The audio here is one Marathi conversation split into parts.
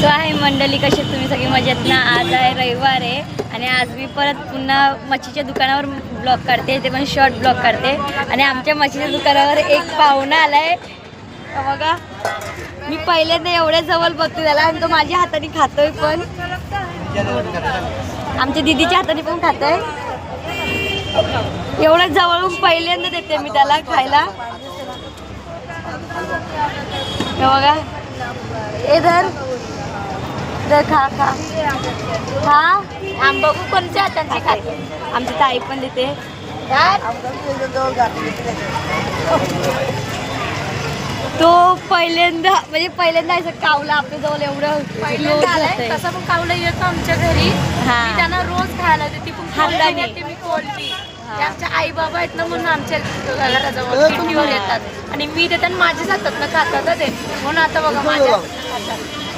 सो आहे मंडळी, कशी तुम्ही सगळी मजेत ना? आज आहे रविवार आहे आणि आज मी परत पुन्हा मच्छीच्या दुकानावर ब्लॉग काढते, ते पण शॉर्ट ब्लॉग काढते. आणि आमच्या मच्छीच्या दुकानावर एक पाहुणा आलाय बघा. मी पहिल्यांदा एवढ्या जवळ बघते त्याला आणि तो माझ्या हाताने खातोय, पण आमच्या दीदीच्या हाताने पण खातोय. एवढ्या जवळून पहिल्यांदा देते मी त्याला खायला. बघा इधर खा खा खा. आम बघू कोणत्या हातांची खाते. आमची ताई पण देते. तो पहिल्यांदा म्हणजे पहिल्यांदा असं कावला आपल्या जवळ एवढं पहिल्यांदा आलाय. तसं पण कावलं येतं आमच्या घरी. मी त्यांना रोज खायला देते, पण हाताने मी कोलबी. आमच्या आई बाबा आहेत ना, म्हणून आमच्या घराजवळ पिंडीवर येतात आणि मी देतात माझ्याच हातात ना खातात ते, म्हणून आता बघा माझ्या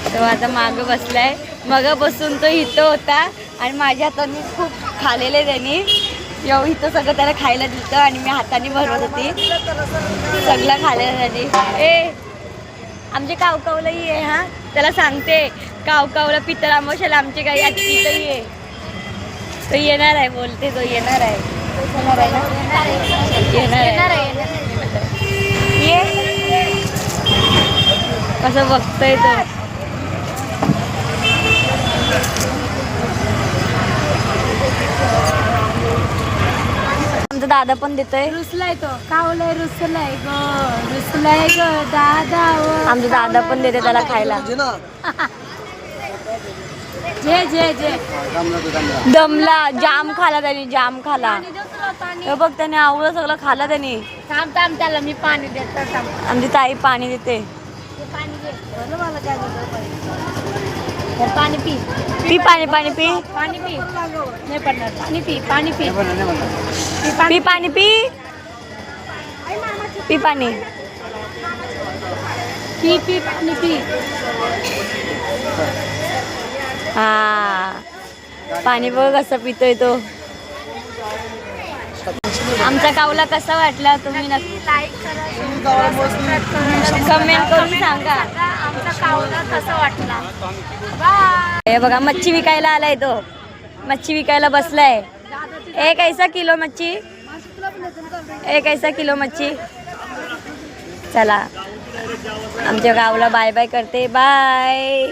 तो आता मागं बसलाय. मग बसून तो इथं होता आणि माझ्या हाताने खूप खाल्लेले त्यांनी. इथं सगळं त्याला खायला दिलं आणि मी हाताने भरवत होती सगळं खाल्लेलं त्यांनी. आमचे कावकावलाही आहे. हा त्याला सांगते कावकावला पितळ आमोशाला आमचे काही आज तिथंही आहे. तो येणार आहे बोलते, तो येणार आहे. येणार आहे. ये कसं बघतोय तो. आमचा दादा पण देतोय. रुसलाय तो कावलाय, रुसलाय ग दादा. आमचा दादा पण देते त्याला खायला. जे जे जे दमला, जाम खाला त्याने, जाम खाला. हे बघ त्याने आवडलं सगळं खाला त्याने. थांब थांब, त्याला मी पाणी देतो. आमची ताई पाणी देते. पाणी पी पी पाणी, पाणी पी, पाणी पी. नाही पडणार. पाणी पी, पाणी पी, पी पाणी पी, पी पाणी पी पी पाणी पी. हा पाणी बघ कसं पितोय तो. आमचा कावला कसा वाटला तुम्ही नक्की लाईक करा, कमेंट करून सांगा. आमचा कावला कसा वाटला. हे बघा मच्छी विकायला आलाय तो. मच्छी विकायला बसलाय. एक ऐसा किलो मच्छी, एक ऐसा किलो मच्छी. चला आमच्या गावला बाय बाय करते. बाय.